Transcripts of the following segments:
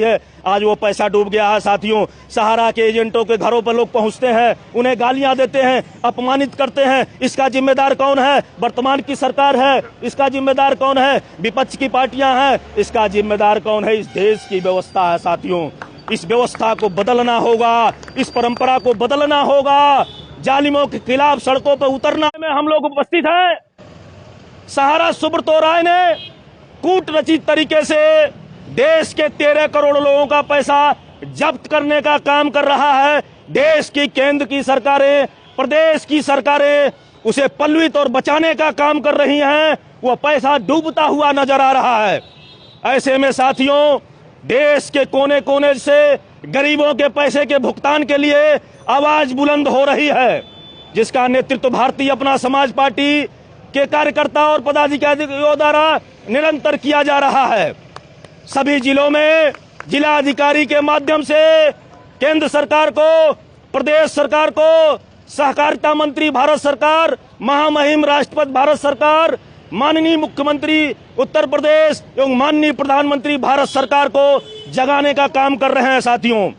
है। आज वो पैसा डूब गया है साथियों। सहारा के एजेंटों के घरों पर लोग पहुंचते हैं, उन्हें गालियां देते हैं, अपमानित करते हैं। इसका जिम्मेदार कौन है? वर्तमान की सरकार है। इसका जिम्मेदार कौन है? विपक्ष की पार्टियां हैं। इसका जिम्मेदार कौन है? इस देश की व्यवस्था है साथियों। इस व्यवस्था को बदलना होगा, इस परंपरा को बदलना होगा। जालिमों के खिलाफ सड़कों पर उतरना में हम लोग उपस्थित हैं। सहारा सुब्रतो राय ने कूटरचित तरीके से देश के 13 करोड़ लोगों का पैसा जब्त करने का काम कर रहा है। देश की केंद्र की सरकारें, प्रदेश की सरकारें उसे पल्वित और बचाने का काम कर रही हैं। वह पैसा डूबता हुआ नजर आ रहा है। ऐसे में साथियों, देश के कोने कोने से गरीबों के पैसे के भुगतान के लिए आवाज बुलंद हो रही है, जिसका नेतृत्व भारतीय अपना समाज पार्टी के कार्यकर्ता और पदाधिकारियों द्वारा निरंतर किया जा रहा है। सभी जिलों में जिला अधिकारी के माध्यम से केंद्र सरकार को, प्रदेश सरकार को, सहकारिता मंत्री भारत सरकार, महामहिम राष्ट्रपति भारत सरकार, माननीय मुख्यमंत्री उत्तर प्रदेश एवं माननीय प्रधानमंत्री भारत सरकार को जगाने का काम कर रहे हैं साथियों।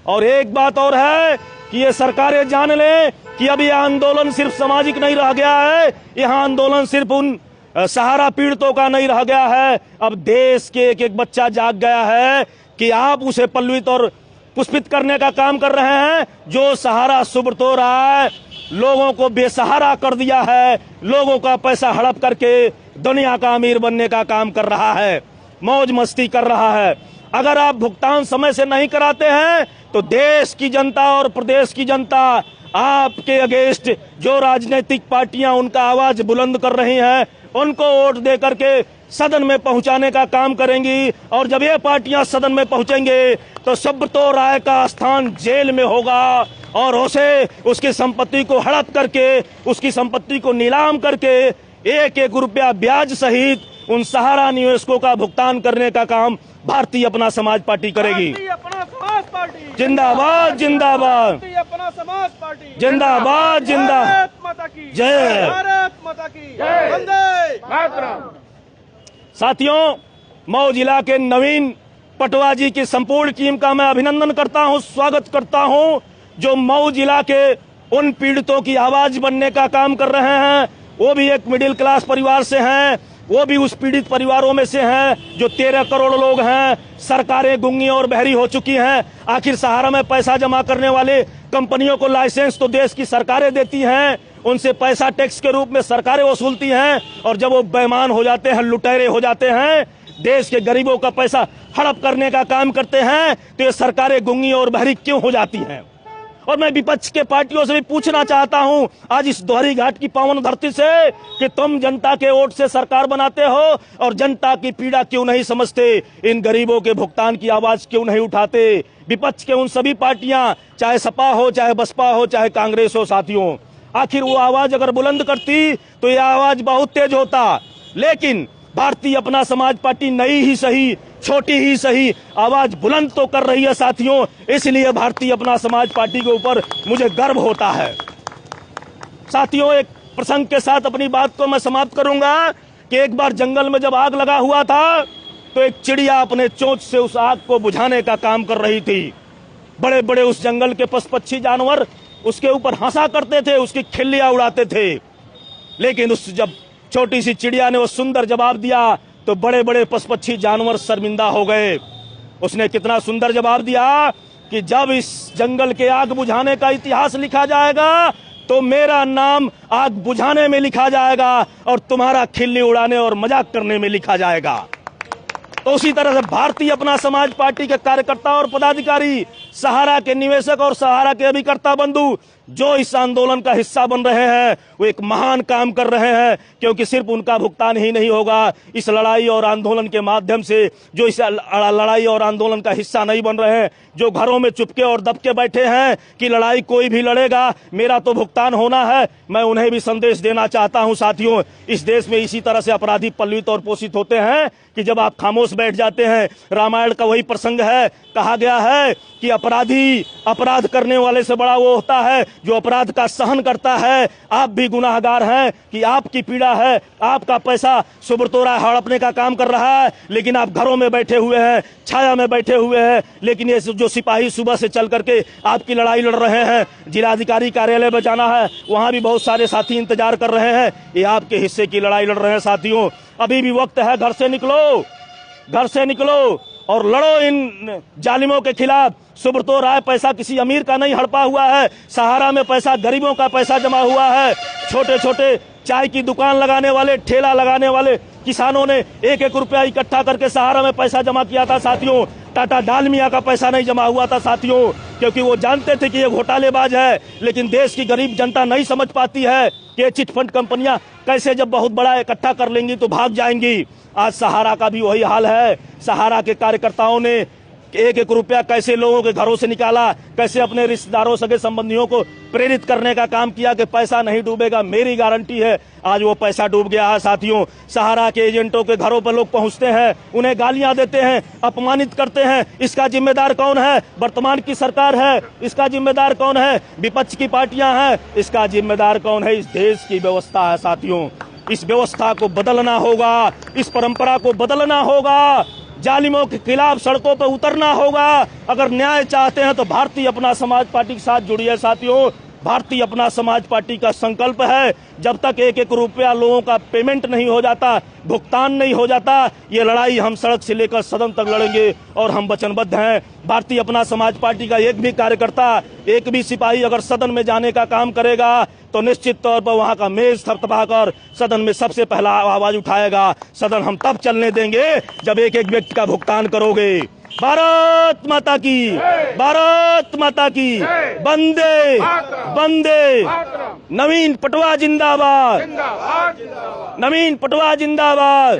और एक बात और है कि ये सरकारें जान लें कि अब यह आंदोलन सिर्फ सामाजिक नहीं रह गया है। यह आंदोलन सिर्फ उन सहारा पीड़ितों का नहीं रह गया है। अब देश के एक एक बच्चा जाग गया है कि आप उसे पल्वित और पुष्पित करने का काम कर रहे हैं। जो सहारा सुब्रतो राय लोगों को बेसहारा कर दिया है, लोगों का पैसा हड़प करके दुनिया का अमीर बनने का काम कर रहा है, मौज मस्ती कर रहा है। अगर आप भुगतान समय से नहीं कराते हैं तो देश की जनता और प्रदेश की जनता आपके अगेंस्ट जो राजनीतिक पार्टियां उनका आवाज बुलंद कर रही हैं, उनको वोट दे करके सदन में पहुंचाने का काम करेंगी। और जब ये पार्टियां सदन में पहुंचेंगे तो सुब्रतो राय का स्थान जेल में होगा और उसे उसकी संपत्ति को हड़प करके, उसकी संपत्ति को नीलाम करके एक एक रुपया ब्याज सहित उन सहारा निवेशकों का भुगतान करने का काम भारतीय अपना समाज पार्टी करेगी। जिंदाबाद जिंदाबाद, जिंदाबाद जिंदाबाद, जय भारत माता की जय। साथियों, मऊ जिला के नवीन पटवा जी की संपूर्ण टीम का मैं अभिनंदन करता हूं, स्वागत करता हूं, जो मऊ जिला के उन पीड़ितों की आवाज बनने का काम कर रहे हैं। वो भी एक मिडिल क्लास परिवार से हैं, वो भी उस पीड़ित परिवारों में से हैं जो 13 करोड़ लोग हैं। सरकारें गूंगी और बहरी हो चुकी हैं। आखिर सहारा में पैसा जमा करने वाले कंपनियों को लाइसेंस तो देश की सरकारें देती हैं, उनसे पैसा टैक्स के रूप में सरकारें वसूलती हैं। और जब वो बेईमान हो जाते हैं, लुटेरे हो जाते हैं, देश के गरीबों का पैसा हड़प करने का काम करते हैं, तो ये सरकारें गूंगी और बहरी क्यों हो जाती हैं? और मैं विपक्ष के पार्टियों से भी पूछना चाहता हूं आज इस दोहरी घाट की पावन धरती से कि तुम जनता के वोट से सरकार बनाते हो और जनता की पीड़ा क्यों नहीं समझते? इन गरीबों के भुगतान की आवाज क्यों नहीं उठाते? विपक्ष के उन सभी पार्टियां, चाहे सपा हो, चाहे बसपा हो, चाहे कांग्रेस हो साथियों, आखिर वो आवाज अगर बुलंद करती तो यह आवाज बहुत तेज होता। लेकिन भारतीय अपना समाज पार्टी नई ही सही, छोटी ही सही, आवाज बुलंद तो कर रही है साथियों। इसलिए भारतीय अपना समाज पार्टी के ऊपर मुझे गर्व होता है। साथियों, एक प्रसंग के साथ अपनी बात को मैं समाप्त करूंगा कि एक बार जंगल में जब आग लगा हुआ था तो एक चिड़िया अपने चोंच से उस आग को बुझाने का काम कर रही थी। बड़े बड़े उस जंगल के पशु पक्षी जानवर उसके ऊपर हंसा करते थे, उसकी खिल्लियां उड़ाते थे। लेकिन उस जब छोटी सी चिड़िया ने वो सुंदर जवाब दिया तो बड़े बड़े पशु पक्षी जानवर शर्मिंदा हो गए। उसने कितना सुंदर जवाब दिया कि जब इस जंगल के आग बुझाने का इतिहास लिखा जाएगा तो मेरा नाम आग बुझाने में लिखा जाएगा और तुम्हारा खिल्ली उड़ाने और मजाक करने में लिखा जाएगा। तो उसी तरह से भारतीय अपना समाज पार्टी के कार्यकर्ता और पदाधिकारी, सहारा के निवेशक और सहारा के अभिकर्ता बंधु जो इस आंदोलन का हिस्सा बन रहे हैं, वो एक महान काम कर रहे हैं। क्योंकि सिर्फ उनका भुगतान ही नहीं होगा, इस लड़ाई और आंदोलन के माध्यम से जो इस लड़ाई और आंदोलन का हिस्सा नहीं बन रहे हैं, जो घरों में चुपके और दबके बैठे हैं कि लड़ाई कोई भी लड़ेगा, मेरा तो भुगतान होना है, मैं उन्हें भी संदेश देना चाहता हूं साथियों। इस देश में इसी तरह से अपराधी पल्वित और पोषित होते हैं कि कि जब आप खामोश बैठ जाते हैं। रामायण का वही प्रसंग है, कहा गया है कि अपराधी अपराध करने वाले से बड़ा वो होता है जो अपराध का सहन करता है। आप भी गुनाहगार हैं कि आपकी पीड़ा है, आपका पैसा सुब्रतो राय हड़पने का काम कर रहा है, लेकिन आप घरों में बैठे हुए हैं, छाया में बैठे हुए हैं। लेकिन ये जो सिपाही सुबह से चल करके आपकी लड़ाई लड़ रहे हैं, जिलाधिकारी कार्यालय में जाना है, वहां भी बहुत सारे साथी इंतजार कर रहे हैं, ये आपके हिस्से की लड़ाई लड़ रहे हैं। साथियों, अभी भी वक्त है, घर से निकलो, घर से निकलो और लड़ो इन जालिमों के खिलाफ। सुब्रतो राय पैसा किसी अमीर का नहीं हड़पा हुआ है, सहारा में पैसा गरीबों का पैसा जमा हुआ है। छोटे छोटे चाय की दुकान लगाने वाले, ठेला लगाने वाले किसानों ने 1-1 रुपया इकट्ठा करके सहारा में पैसा जमा किया था। साथियों, टाटा डालमिया का पैसा नहीं जमा हुआ था साथियों, क्योंकि वो जानते थे कि ये घोटालेबाज है। लेकिन देश की गरीब जनता नहीं समझ पाती है कि ये चिटफंड कंपनियां कैसे जब बहुत बड़ा इकट्ठा कर लेंगी तो भाग जाएंगी। आज सहारा का भी वही हाल है। सहारा के कार्यकर्ताओं ने 1-1 रुपया कैसे लोगों के घरों से निकाला, कैसे अपने रिश्तेदारों सगे संबंधियों को प्रेरित करने का काम किया कि पैसा नहीं डूबेगा, मेरी गारंटी है। आज वो पैसा डूब गया है साथियों। सहारा के एजेंटों के घरों पर लोग पहुंचते हैं, उन्हें गालियां देते हैं, अपमानित करते हैं। इसका जिम्मेदार कौन है? वर्तमान की सरकार है। इसका जिम्मेदार कौन है? विपक्ष की पार्टियां हैं। इसका जिम्मेदार कौन है? इस देश की व्यवस्था है साथियों। इस व्यवस्था को बदलना होगा, इस परंपरा को बदलना होगा, जालिमों के खिलाफ सड़कों पर उतरना होगा। अगर न्याय चाहते हैं तो भारतीय अपना समाज पार्टी के साथ जुड़िए साथियों। भारतीय अपना समाज पार्टी का संकल्प है, जब तक 1-1 रुपया लोगों का पेमेंट नहीं हो जाता, भुगतान नहीं हो जाता, ये लड़ाई हम सड़क से लेकर सदन तक लड़ेंगे और हम वचनबद्ध हैं। भारतीय अपना समाज पार्टी का एक भी कार्यकर्ता, एक भी सिपाही अगर सदन में जाने का काम करेगा तो निश्चित तौर पर वहां का मेज थपथपाकर सदन में सबसे पहला आवाज उठाएगा। सदन हम तब चलने देंगे जब 1-1 व्यक्ति का भुगतान करोगे। भारत माता की, भारत माता की, वंदे वंदे। नवीन पटवा जिंदाबाद, नवीन पटवा जिंदाबाद।